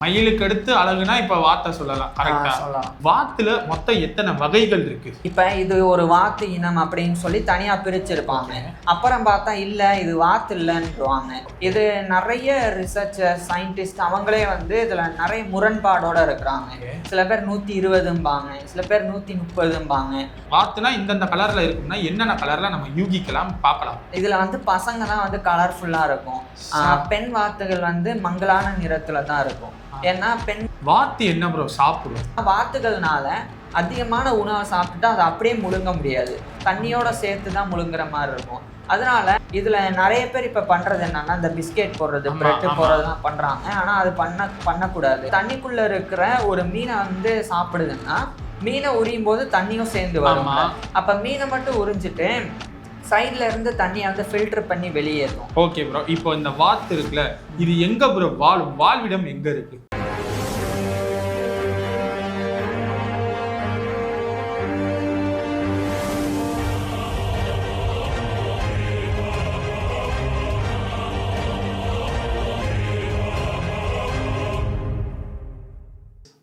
மயிலுக்கு அடுத்து அழகுனா இப்ப வாத்தை சொல்லலாம். கரெக்டா சொல்லலாம். வாத்துல மொத்தம் எத்தனை வகைகள் இருக்கு? இப்ப இது ஒரு வாத்து இனம் அப்படின்னு சொல்லி தனியா பிரிச்சிருப்பாங்க. அப்புறம் பார்த்தா இல்ல இது வாத்து இல்லைன்றுவாங்க. இது நிறைய ரிசர்ச்சர் சயின்டிஸ்ட் அவங்களே வந்து இதுல நிறைய முரண்பாடோட இருக்கிறாங்க. சில பேர் 120ம்பாங்க, சில பேர் 130ம்பாங்க. வாத்துனா இந்தந்த கலர்ல இருக்கும்னா என்னென்ன கலர்ல நம்ம யூகிக்கலாம் பார்க்கலாம். இதுல வந்து பசங்க தான் வந்து கலர்ஃபுல்லா இருக்கும். பெண் வாத்துகள் வந்து மங்கலான நிறத்துல தான் இருக்கும். ஏன்னா பெண் வாத்து என்ன ப்ரோ சாப்பிடும்? வாத்துகள்னால அதிகமான உணவை சாப்பிட்டுட்டு அதை அப்படியே முழுங்க முடியாது, தண்ணியோட சேர்த்து தான் முழுங்குற மாதிரி இருக்கும். அதனால இதுல நிறைய பேர் இப்ப பண்றது என்னன்னா இந்த பிஸ்கெட் போடுறது, பிரெட் போடுறதுலாம் பண்றாங்க. ஆனா அது பண்ணக்கூடாது. தண்ணிக்குள்ள இருக்கிற ஒரு மீனை வந்து சாப்பிடுதுன்னா மீனை உரியும் போது தண்ணியும் சேர்ந்து வரும். அப்ப மீனை மட்டும் உறிஞ்சிட்டு சைட்ல இருந்து தண்ணியை வந்து ஃபில்டர் பண்ணி வெளியேறும். ஓகே ப்ரோ, இப்போ இந்த வாத்து இருக்குல்ல, இது எங்க ப்ரோ வாழும்? வாழ்விடம் எங்க இருக்கு?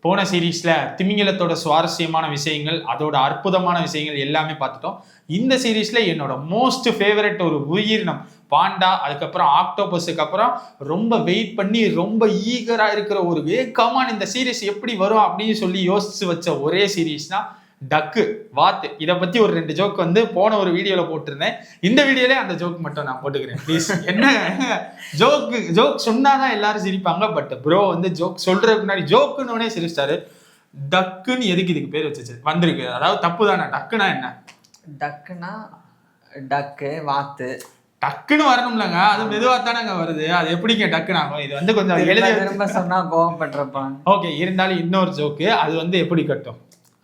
போன சீரீஸ்ல திமிங்கலத்தோட சுவாரஸ்யமான விஷயங்கள், அதோட அற்புதமான விஷயங்கள் எல்லாமே பார்த்துட்டோம். இந்த சீரீஸ்ல என்னோட மோஸ்ட் ஃபேவரட் ஒரு உயிரினம் பாண்டா, அதுக்கப்புறம் ஆக்டோபஸுக்கு அப்புறம் ரொம்ப வெயிட் பண்ணி ரொம்ப ஈகரா இருக்கிற ஒரு கமான் இந்த சீரீஸ் எப்படி வரும் அப்படின்னு சொல்லி யோசிச்சு வச்ச ஒரே சீரீஸ்னா டக்கு வாத்து. இதை பத்தி ஒரு 2 ஜோக் வந்து போன ஒரு வீடியோல போட்டிருந்தேன். இந்த வீடியோல அந்த ஜோக் மட்டும் நான் போட்டுக்கிறேன் ப்ளீஸ். என்ன ஜோக் சொன்னாதான் எல்லாரும் சிரிப்பாங்க. பட் ப்ரோ வந்து ஜோக் சொல்றதுக்கு முன்னாடி ஜோக்குன்னு சிரிச்சிட்டாரு. டக்குன்னு எதுக்கு இதுக்கு பேர் வச்சு வந்திருக்கு? அதாவது தப்பு தானே? டக்குனா என்ன? டக்குனா டக்கு வாத்து டக்குன்னு வரணும்லங்க, அது மெதுவா தானங்க வருது. அது எப்படிங்க டக்குன்னு ஆகும்? இது வந்து கொஞ்சம் எழுதி திரும்ப சொன்னா கோவப்பட்டிருப்பாங்க. ஓகே, இருந்தாலும் இன்னொரு ஜோக்கு அது வந்து எப்படி கட்டும்?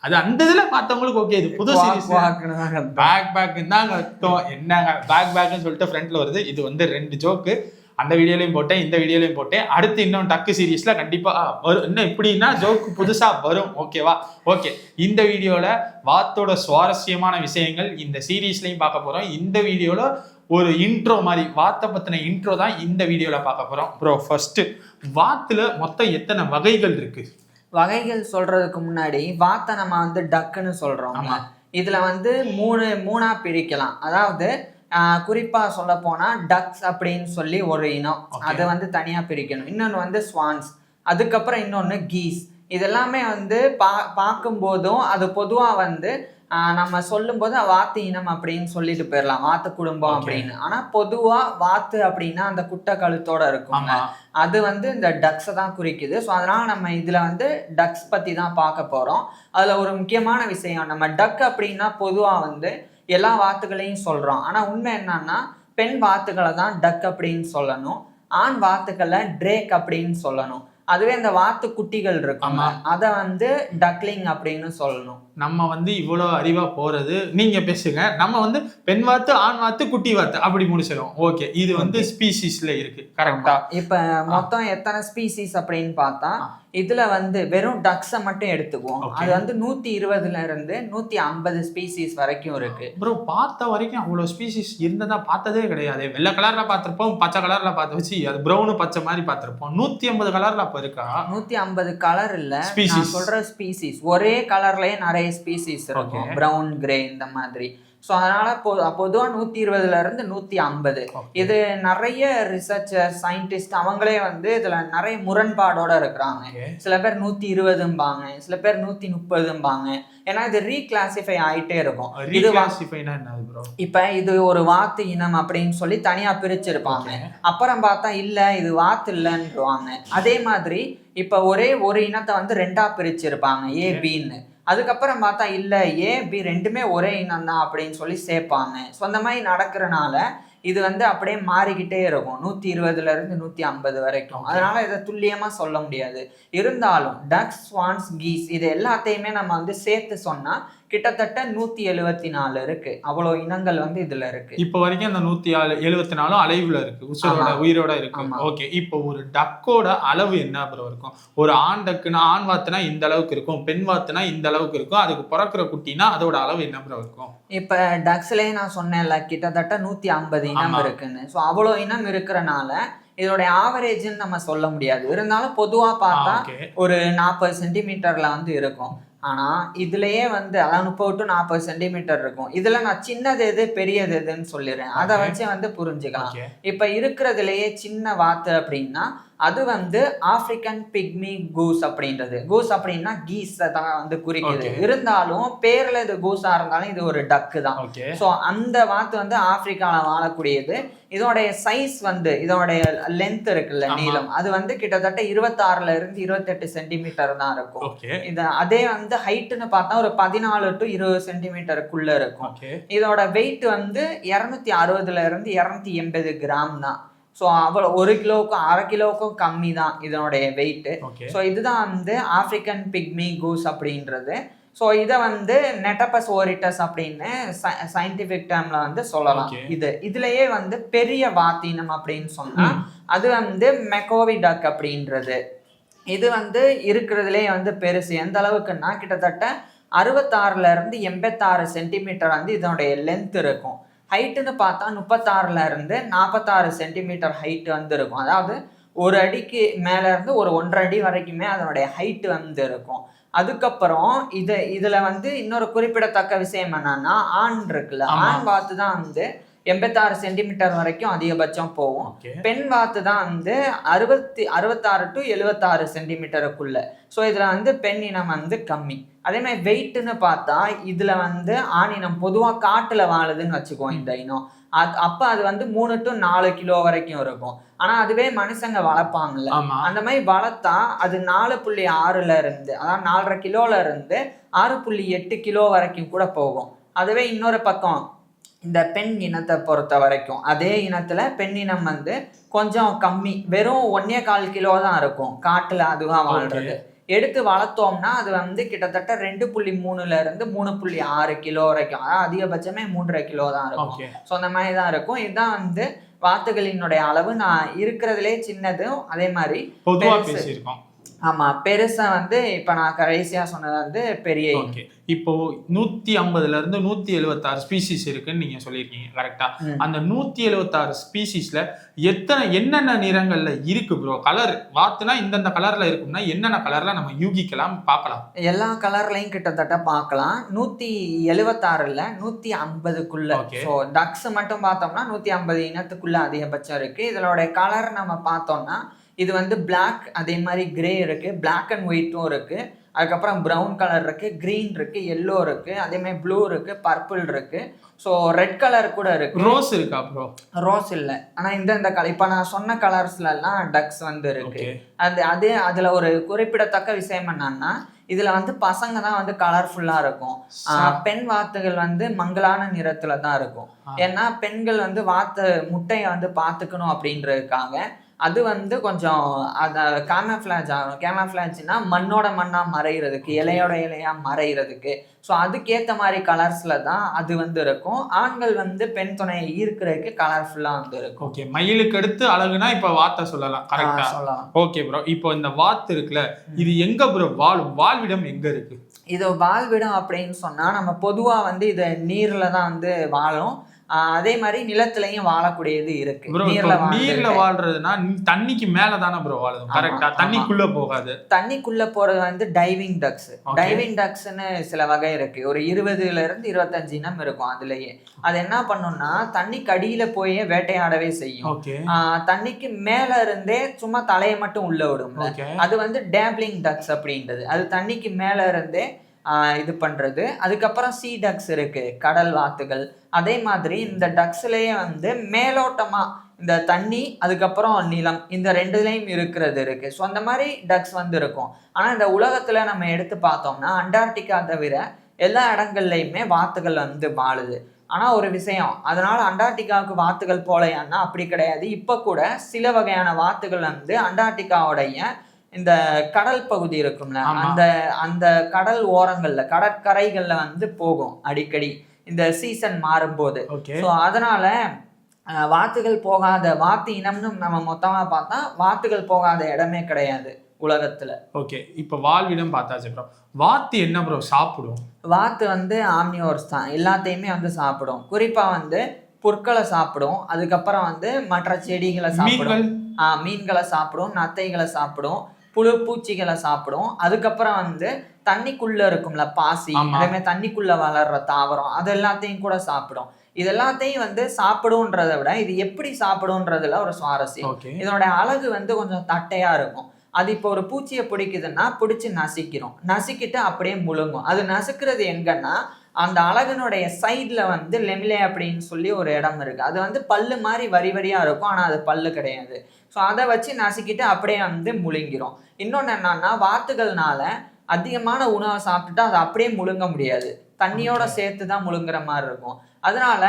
அது அந்த இதுல பார்த்தவங்களுக்கு ஓகே, இது புது சீரிஸ் பேக் தான் கட்டும். என்னங்க பேக்னு சொல்லிட்டு ஃப்ரண்ட்ல வருது. இது வந்து 2 ஜோக்கு அந்த வீடியோலையும் போட்டேன், இந்த வீடியோலையும் போட்டேன். அடுத்து இன்னும் டக்கு சீரீஸ்ல கண்டிப்பா வரும். இன்னும் எப்படின்னா ஜோக்கு புதுசா வரும். ஓகேவா? ஓகே, இந்த வீடியோல வாத்தோட சுவாரஸ்யமான விஷயங்கள் இந்த சீரீஸ்லயும் பார்க்க போறோம். இந்த வீடியோல ஒரு இன்ட்ரோ மாதிரி வாத்தை பத்தின இன்ட்ரோ தான் இந்த வீடியோல பார்க்க போறோம். ப்ரோ ஃபர்ஸ்ட், வாத்துல மொத்தம் எத்தனை வகைகள் இருக்கு? வகைகள் சொல்றதுக்கு முன்னாடி வாத்தை நம்ம வந்து டக்குன்னு சொல்றோம். இதுல வந்து மூணா பிரிக்கலாம். அதாவது குறிப்பா சொல்ல போனா டக்ஸ் அப்படின்னு சொல்லி ஒரு இனம், அதை வந்து தனியா பிரிக்கணும். இன்னொன்று வந்து ஸ்வான்ஸ், அதுக்கப்புறம் இன்னொன்று கீஸ். இதெல்லாமே வந்து பார்க்கும் போதும் அது பொதுவா வந்து நம்ம சொல்லும் போது வாத்து இனம் அப்படின்னு சொல்லிட்டு போயிடலாம், வாத்து குடும்பம் அப்படின்னு. ஆனா பொதுவா வாத்து அப்படின்னா அந்த குட்டை கழுத்தோட இருக்கும், அது வந்து இந்த டக்ஸை தான் குறிக்குது. ஸோ அதனால நம்ம இதுல வந்து டக்ஸ் பத்தி தான் பார்க்க போறோம். அதுல ஒரு முக்கியமான விஷயம், நம்ம டக் அப்படின்னா பொதுவா வந்து எல்லா வாத்துகளையும் சொல்றோம். ஆனா உண்மை என்னன்னா பெண் வாத்துக்களை தான் டக் அப்படின்னு சொல்லணும், ஆண் வாத்துக்களை ட்ரேக் அப்படின்னு சொல்லணும். அதுவே இந்த வாத்து குட்டிகள் இருக்கும், அதை வந்து டக்லிங் அப்படின்னு சொல்லணும். நம்ம வந்து இவ்வளோ அறிவா போறது, நீங்க பேசுங்க. நம்ம வந்து பெண் வாத்து, ஆண் வாத்து, குட்டி வாத்து அப்படி முடிச்சிடும். ஓகே, இது வந்து ஸ்பீசிஸ்ல இருக்கு. கரெக்டா? இப்ப மொத்தம் எத்தனை ஸ்பீசிஸ் அப்படின்னு பார்த்தா இதுல வந்து வெறும் டக்ஸை மட்டும் எடுத்துக்குவோம். அது வந்து 120ல இருந்து 150 ஸ்பீசிஸ் வரைக்கும் இருக்கு. ப்ரோ பார்த்த வரைக்கும் அவ்வளோ ஸ்பீசிஸ் இருந்ததா பார்த்ததே கிடையாது. வெள்ளை கலர்ல பார்த்திருப்போம், பச்சை கலர்ல பார்த்து வச்சு அது ப்ரௌனு பச்சை மாதிரி பார்த்திருப்போம். 150 கலர்ல அப்ப இருக்கா? 150 கலர் இல்ல, ஸ்பீசிஸ் சொல்ற ஸ்பீசிஸ் ஒரே கலர்லயே நிறைய ஸ்பீசிஸ் இருக்கும், பிரவுன் கிரே இந்த மாதிரி. ஸோ அதனால பொதுவாக 120ல இருந்து 150. இது நிறைய ரிசர்ச்சர் சயின்டிஸ்ட் அவங்களே வந்து இதுல நிறைய முரண்பாடோட இருக்கிறாங்க. சில பேர் 120ம்பாங்க, சில பேர் 130ம்பாங்க. ஏன்னா இது ரீகிளாசிஃபை ஆயிட்டே இருக்கும். இப்ப இது ஒரு வாத்து இனம் அப்படின்னு சொல்லி தனியா பிரிச்சிருப்பாங்க. அப்புறம் பார்த்தா இல்ல இது வாத்து இல்லைன்றுவாங்க. அதே மாதிரி இப்ப ஒரே ஒரு இனத்தை வந்து 2ஆ பிரிச்சிருப்பாங்க, ஏ பின்னு. அதுக்கப்புறம் பார்த்தா இல்லை ஏ பி ரெண்டுமே ஒரே இனம் தான் அப்படின்னு சொல்லி சேர்ப்பாங்க. ஸோ அந்த மாதிரி நடக்கிறனால இது வந்து அப்படியே மாறிக்கிட்டே இருக்கும் 120ல இருந்து 150 வரைக்கும். அதனால இதை துல்லியமா சொல்ல முடியாது. இருந்தாலும் டக்ஸ், ஸ்வான்ஸ், கீஸ் இது எல்லாத்தையுமே நம்ம வந்து சேர்த்து சொன்னா கிட்டத்தட்ட 174 இருக்கு. அவ்வளோ இனங்கள் வந்து இதுல இருக்கு. இப்போ வரைக்கும் அந்த 174 அலைவுல இருக்கு, உயிரோட இருக்கு. ஓகே, இப்போ ஒரு டக்கோட அளவு என்ன அப்புறம் இருக்கும்? ஒரு ஆண் டக்குன்னா, ஆண் வாத்துனா இந்த அளவுக்கு இருக்கும், பெண் வாத்துனா இந்த அளவுக்கு இருக்கும், அதுக்கு பிறக்கிற குட்டினா அதோட அளவு என்ன அப்புறம் இருக்கும்? இப்ப டக்ஸ்லயே நான் சொன்னேன்ல கிட்டத்தட்ட 150 இனம் இருக்குன்னு. ஸோ அவ்வளோ இனம் இருக்கிறனால இதோடைய ஆவரேஜ்ன்னு நம்ம சொல்ல முடியாது. இருந்தாலும் பொதுவா பார்த்தா ஒரு 40 சென்டிமீட்டர்ல வந்து இருக்கும். ஆனா இதுலயே வந்து அதான் 30 to 40 சென்டிமீட்டர் இருக்கும். இதுல நான் சின்னது எது பெரியது எதுன்னு சொல்லிடுறேன். அதை வச்சு வந்து புரிஞ்சுக்கலாம். இப்ப இருக்கிறதுலயே சின்ன வாத்து அப்படின்னா அது வந்து ஆப்பிரிக்கன் பிக்மி கூஸ் அப்படின்றது. கூஸ் அப்படின்னா கீஸ் தான் வந்து குறிக்குது. இருந்தாலும் பேர்ல இது கூஸா இருந்தாலும் இது ஒரு டக்கு தான். ஸோ அந்த வாத்து வந்து ஆப்பிரிக்கால வாழக்கூடியது. இதோடைய சைஸ் வந்து இதோடைய லென்த் இருக்குல்ல, நீளம், அது வந்து கிட்டத்தட்ட 26ல இருந்து 28 சென்டிமீட்டர் தான் இருக்கும். இது அதே வந்து ஹைட்னு பார்த்தா ஒரு 14 to 20 சென்டிமீட்டருக்குள்ள இருக்கும். இதோட வெயிட் வந்து 260ல இருந்து 280 கிராம் தான். ஸோ அவ்வளோ 1 கிலோவுக்கும் 1/2 கிலோவுக்கும் கம்மி தான் இதனுடைய வெயிட்டு. ஸோ இதுதான் வந்து ஆப்பிரிக்கன் பிக்மி கூஸ் அப்படின்றது. ஸோ இதை வந்து நெட்டபஸ் ஓரிட்டஸ் அப்படின்னு சயின்டிஃபிக் டேர்ம்ல வந்து சொல்லலாம். இதுலயே வந்து பெரிய வாத்தினம் அப்படின்னு சொன்னா அது வந்து மெக்கோவி டக் அப்படின்றது. இது வந்து இருக்கிறதுலே வந்து பெருசு. எந்த அளவுக்குன்னா கிட்டத்தட்ட 66ல இருந்து 86 சென்டிமீட்டர் வந்து இதனுடைய லென்த் இருக்கும். ஹைட்டுன்னு பார்த்தா 36ல இருந்து 46 சென்டிமீட்டர் ஹைட் வந்து இருக்கும். அதாவது 1 அடிக்கு மேல இருந்து ஒரு 1.5 அடி வரைக்குமே அதனுடைய ஹைட் வந்து இருக்கும். அதுக்கப்புறம் இதுல வந்து இன்னொரு குறிப்பிடத்தக்க விஷயம் என்னன்னா ஆண் இருக்குல்ல, ஆண் வாத்து தான் வந்து 86 சென்டிமீட்டர் வரைக்கும் அதிகபட்சம் போகும். பெண் வாத்து தான் வந்து 66 to 76 சென்டிமீட்டருக்குள்ள. ஸோ இதுல வந்து பெண் இனம் வந்து கம்மி. அதே மாதிரி வெயிட்னு பார்த்தா இதுல வந்து ஆணினம் பொதுவா காட்டுல வாழுதுன்னு வச்சுக்கோம் இந்த இனம். அப்ப அது வந்து 3 to 4 கிலோ வரைக்கும் இருக்கும். ஆனா அதுவே மனுஷங்க வளர்ப்பாங்கல்ல, அந்த மாதிரி வளர்த்தா அது 4.6ல இருந்து அதாவது 4.5 கிலோல இருந்து 6.8 கிலோ வரைக்கும் கூட போகும். அதுவே இன்னொரு பக்கம் இந்த பெண் இனத்தை பொறுத்த வரைக்கும் அதே இனத்துல பெண் இனம் வந்து கொஞ்சம் கம்மி, வெறும் 1.25 கிலோ தான் இருக்கும் காட்டுல அதுவா வாழ்றது. எடுத்து வளர்த்தோம்னா அது வந்து கிட்டத்தட்ட 2.3ல இருந்து 3.6 கிலோ வரைக்கும், அதாவது அதிகபட்சமே 3.5 கிலோ தான் இருக்கும். ஸோ அந்த மாதிரி தான் இருக்கும். இதுதான் வந்து வாத்துகளினுடைய அளவு. நான் இருக்கிறதுலே சின்னதும் அதே மாதிரி ஆமா பெருசா வந்து இப்ப நான் கடைசியா சொன்னது வந்து பெரிய. இப்போ 150ல இருந்து 176 ஸ்பீசிஸ் இருக்குன்னு நீங்க சொல்லியிருக்கீங்க, கரெக்டா? அந்த 176 ஸ்பீசிஸ்ல என்னென்ன நிறங்கள்ல இருக்கு ப்ரோ? கலர் வாத்துனா இந்தந்த கலர்ல இருக்கும்னா என்னென்ன கலர்ல நம்ம யூகிக்கலாம், பார்க்கலாம்? எல்லா கலர்லயும் கிட்டத்தட்ட பார்க்கலாம். 176ல 150க்குள்ள. ஸோ டக்ஸ் மட்டும் பார்த்தோம்னா 150 இனத்துக்குள்ள அதிகபட்சம் இருக்கு. இதோட கலர் நம்ம பார்த்தோம்னா இது வந்து பிளாக், அதே மாதிரி கிரே இருக்கு, பிளாக் அண்ட் ஒயிட்டும் இருக்கு, அதுக்கப்புறம் ப்ரௌன் கலர் இருக்கு, கிரீன் இருக்கு, எல்லோ இருக்கு, அதே மாதிரி ப்ளூ இருக்கு, பர்பிள் இருக்கு. ஸோ ரெட் கலர் கூட இருக்கு. ரோஸ் இருக்கா ப்ரோ? ரோஸ் இல்லை, ஆனா இந்த கலர் இப்போ நான் சொன்ன கலர்ஸ்ல எல்லாம் டக்ஸ் வந்து இருக்கு. அதுல ஒரு குறிப்பிடத்தக்க விஷயம் என்னன்னா இதுல வந்து பசங்க தான் வந்து கலர்ஃபுல்லா இருக்கும். பெண் வாத்துகள் வந்து மங்கலான நிறத்துல தான் இருக்கும். ஏன்னா பெண்கள் வந்து வாத்து முட்டையை வந்து பாத்துக்கணும் அப்படின்றதுக்காக அது வந்து கொஞ்சம் அதை கேமஃப்ளாஜ் ஆகும். கேமஃப்ளாஜ்னா மண்ணோட மண்ணா மறைகிறதுக்கு, இலையோட இலையா மறைகிறதுக்கு. ஸோ அதுக்கேற்ற மாதிரி கலர்ஸ்ல தான் அது வந்து இருக்கும். ஆண்கள் வந்து பெண் துணையை ஈர்க்கிறதுக்கு கலர்ஃபுல்லா வந்து இருக்கும். ஓகே, மயிலுக்கு அடுத்து அழகுனா இப்ப வாத்தை சொல்லலாம், கரெக்டா? சொல்லலாம். ஓகே ப்ரோ, இப்போ இந்த வாத்து இருக்குல்ல, இது எங்க ப்ரோ வாழும்? வாழ்விடம் எங்க இருக்கு இது? வாழ்விடம் அப்படின்னு சொன்னா நம்ம பொதுவா வந்து இது நீர்ல தான் வந்து வாழும். அதே மாதிரி நிலத்திலையும் வாழக்கூடியது இருக்கு. நீர்ல வாழ்றதுன்னா தண்ணிக்கு மேலதானே ப்ரோ வாழுது, கரெக்டா? தண்ணிக்குள்ள போகாது. தண்ணிக்குள்ள போறது வந்து டைவிங் டக்ஸ். டைவிங் டக்ஸ்ன்னு சில வகை இருக்கு. ஒரு 20ல இருந்து 25 இனம் இருக்கும். அதுலயே அது என்ன பண்ணும்னா தண்ணிக்கு அடியில போய் வேட்டையாடவே செய்யும். தண்ணிக்கு மேல இருந்தே சும்மா தலையை மட்டும் உள்ள விடும். அது வந்து டேப்லிங் டக்ஸ் அப்படின்றது. அது தண்ணிக்கு மேல இருந்தே இது பண்றது. அதுக்கப்புறம் சீ டக்ஸ் இருக்கு, கடல் வாத்துகள். அதே மாதிரி இந்த டக்ஸ்லயே வந்து மேலோட்டமா இந்த தண்ணி அதுக்கப்புறம் நிலம் இந்த ரெண்டுலையும் இருக்கிறது இருக்கு. ஸோ அந்த மாதிரி டக்ஸ் வந்து இருக்கும். ஆனா இந்த உலகத்துல நம்ம எடுத்து பார்த்தோம்னா அண்டார்டிகா தவிர எல்லா இடங்கள்லையுமே வாத்துகள் வந்து வாழுது. ஆனா ஒரு விஷயம், அதனால அண்டார்டிகாவுக்கு வாத்துகள் போலையான்னா அப்படி கிடையாது. இப்ப கூட சில வகையான வாத்துகள் வந்து அண்டார்டிகாவுடைய இந்த கடல் பகுதி இருக்கும்ல, அந்த கடல் ஓரங்கள்ல கடற்கரைகள்ல வந்து போகும் அடிக்கடி இந்த சீசன் மாறும்போது. ஸோ அதனால வாத்துகள் போகாத வாத்து இனம்னு நம்ம மொத்தமா பார்த்தா வாத்துகள் போகாத இடமே கிடையாது உலகத்துல. ஓகே, இப்ப வாழ்விடம் பார்த்தாச்சு ப்ரோ. வாத்து என்ன ப்ரோ சாப்பிடும்? வாத்து வந்து ஆம்னிவோர்ஸ் தான், எல்லாத்தையுமே வந்து சாப்பிடும். குறிப்பா வந்து புற்களை சாப்பிடும், அதுக்கப்புறம் வந்து மற்ற செடிகளை சாப்பிடும். மீன்களை சாப்பிடும், நத்தைகளை சாப்பிடும், பூச்சிகளை சாப்பிடும். அதுக்கப்புறம் வந்து தண்ணிக்குள்ள இருக்கும்ல பாசி, அதே மாதிரி தண்ணிக்குள்ள வளர்ற தாவரம், அது எல்லாத்தையும் கூட சாப்பிடும். இது எல்லாத்தையும் வந்து சாப்பிடும்ன்றதை விட இது எப்படி சாப்பிடும்ன்றதுல ஒரு சுவாரஸ்யம். இதனுடைய அழகு வந்து கொஞ்சம் தட்டையா இருக்கும். அது இப்போ ஒரு பூச்சியை பிடிக்குதுன்னா பிடிச்சி நசுக்கிட்டு அப்படியே முழுங்கும். அது நசுக்கிறது எங்கன்னா அந்த அழகுனுடைய சைட்ல வந்து லெமிலே அப்படின்னு சொல்லி ஒரு இடம் இருக்கு. அது வந்து பல்லு மாதிரி வரி வரியா இருக்கும், ஆனா அது பல்லு கிடையாது. ஸோ அதை வச்சு நசுக்கிட்டு அப்படியே வந்து முழுங்கிரும். இன்னொன்னு என்னன்னா, வாத்துகள்னால அதிகமான உணவை சாப்பிட்டுட்டு அதை அப்படியே முழுங்க முடியாது, தண்ணியோட சேர்த்து தான் முழுங்குற மாதிரி இருக்கும். அதனால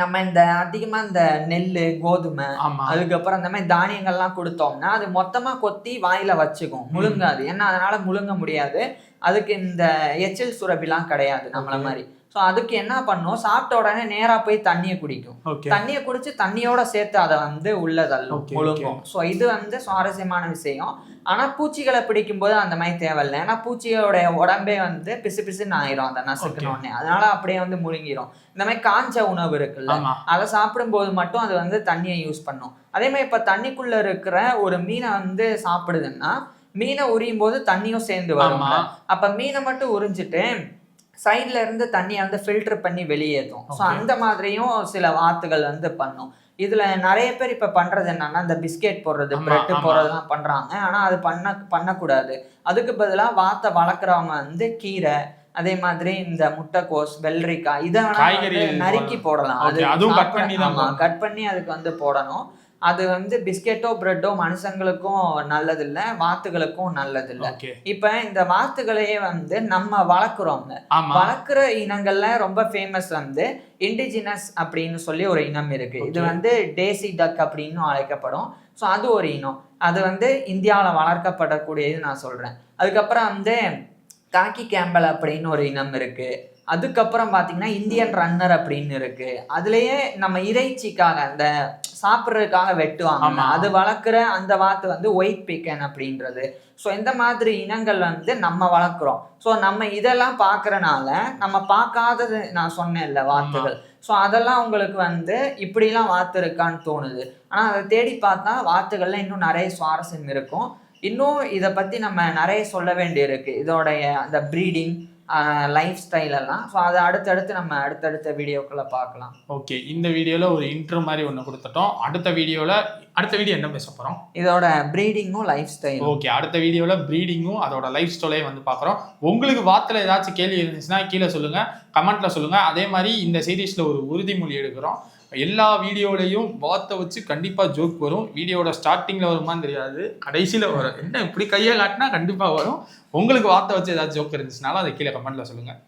நம்ம இந்த அதிகமா இந்த நெல்லு, கோதுமை, அதுக்கப்புறம் இந்த மாதிரி தானியங்கள்லாம் கொடுத்தோம்னா அது மொத்தமா கொத்தி வாயில வச்சுக்கும், முழுங்காது. ஏன்னா அதனால முழுங்க முடியாது, அதுக்கு இந்த எச்சில் சுரப்பிலாம் கிடையாது நம்மள மாதிரி. ஸோ அதுக்கு என்ன பண்ணும், சாப்பிட்ட உடனே நேரா போய் தண்ணியை குடிக்கும். தண்ணியை குடிச்சு தண்ணியோட சேர்த்து அதை வந்து உள்ள தள்ளும், முழுங்கும். ஸோ இது வந்து சுவாரஸ்யமான விஷயம். ஆனா பூச்சிகளை பிடிக்கும் போது அந்த மாதிரி தேவையில்லை. ஏன்னா பூச்சியோட உடம்பே வந்து பிசு பிசுன்னு ஆயிரும் அந்த நசுக்கணுன்னே, அதனால அப்படியே வந்து முழுங்கிரும். இந்த மாதிரி காஞ்ச உணவு இருக்குல்ல, அதை சாப்பிடும் போது மட்டும் அது வந்து தண்ணியை யூஸ் பண்ணும். அதே மாதிரி இப்ப தண்ணிக்குள்ள இருக்கிற ஒரு மீனை வந்து சாப்பிடுதுன்னா மீனை உரியும் போது தண்ணியும் சேர்ந்து வரும். அப்ப மீனை மட்டும் உறிஞ்சிட்டு சைட்ல இருந்து தண்ணியை வந்து ஃபில்டர் பண்ணி வெளியேற்றும். ஸோ அந்த மாதிரியும் சில வாத்துகள் வந்து பண்ணும். இதுல நிறைய பேர் இப்ப பண்றது என்னன்னா, இந்த பிஸ்கெட் போடுறது, பிரெட் போடுறதுலாம் பண்றாங்க. ஆனா அது பண்ணக்கூடாது. அதுக்கு பதிலா வாத்தை வளர்க்குறவங்க வந்து கீரை, அதே மாதிரி இந்த முட்டைக்கோஸ், வெள்ளரிக்காய், இதை நறுக்கி போடலாம். அது கட் பண்ணி அதுக்கு வந்து போடணும். அது வந்து பிஸ்கெட்டோ பிரெட்டோ மனுஷங்களுக்கும் நல்லதில்லை, வாத்துகளுக்கும் நல்லதில்லை. இப்ப இந்த வாத்துகளையே வந்து நம்ம வளர்க்குறோங்க. வளர்க்குற இனங்கள்ல ரொம்ப ஃபேமஸ் வந்து இண்டிஜினஸ் அப்படின்னு சொல்லி ஒரு இனம் இருக்கு. இது வந்து டேசி டக் அப்படின்னு அழைக்கப்படும். ஸோ அது ஒரு இனம், அது வந்து இந்தியாவில் வளர்க்கப்படக்கூடியது நான் சொல்றேன். அதுக்கப்புறம் வந்து காக்கி கேம்பல் அப்படின்னு ஒரு இனம் இருக்கு. அதுக்கப்புறம் பாத்தீங்கன்னா இந்தியன் ரன்னர் அப்படின்னு இருக்கு. அதுலயே நம்ம இறைச்சிக்காக அந்த சாப்பிட்றதுக்காக வெட்டுவாங்க, அது வளர்க்குற அந்த வாத்து வந்து ஒயிட் பிக்கன் அப்படின்றது. ஸோ இந்த மாதிரி இனங்கள் வந்து நம்ம வளர்க்குறோம். ஸோ நம்ம இதெல்லாம் பார்க்கறனால நம்ம பார்க்காதது நான் சொன்னேன்ல வாத்துகள், ஸோ அதெல்லாம் உங்களுக்கு வந்து இப்படிலாம் வாத்து இருக்கான்னு தோணுது. ஆனால் அதை தேடி பார்த்தா வாத்துகள்ல இன்னும் நிறைய சுவாரஸ்யம் இருக்கும். இன்னும் இதை பற்றி நம்ம நிறைய சொல்ல வேண்டியிருக்கு, இதோடைய அந்த ப்ரீடிங், லைஃப் ஸ்டைல் எல்லாம். ஸோ அதை அடுத்தடுத்த வீடியோக்களை பார்க்கலாம். ஓகே, இந்த வீடியோவில் ஒரு இன்ட்ரோ மாதிரி ஒன்று கொடுத்துட்டோம். அடுத்த வீடியோ என்ன பேச போகிறோம், இதோட ப்ரீடிங்கும் லைஃப் ஸ்டைல். ஓகே, அடுத்த வீடியோவில் ப்ரீடிங்கும் அதோட லைஃப் ஸ்டைலையும் வந்து பார்க்குறோம். உங்களுக்கு வாத்தில் ஏதாச்சும் கேள்வி இருந்துச்சுன்னா கீழே சொல்லுங்கள், கமெண்ட்டில் சொல்லுங்கள். அதே மாதிரி இந்த சீரீஸில் ஒரு உறுதிமொழி எடுக்கிறோம், எல்லா வீடியோலையும் வாத்தை வச்சு கண்டிப்பாக ஜோக் வரும். வீடியோட ஸ்டார்டிங்கில் வருமானு தெரியாது, கடைசியில் வரும். என்ன இப்படி கையை காட்டினா கண்டிப்பாக வரும். உங்களுக்கு வாத்தை வச்சு ஏதாச்சும் ஜோக் இருந்துச்சுனாலும் அதை கீழே கமெண்ட்டில் சொல்லுங்கள்.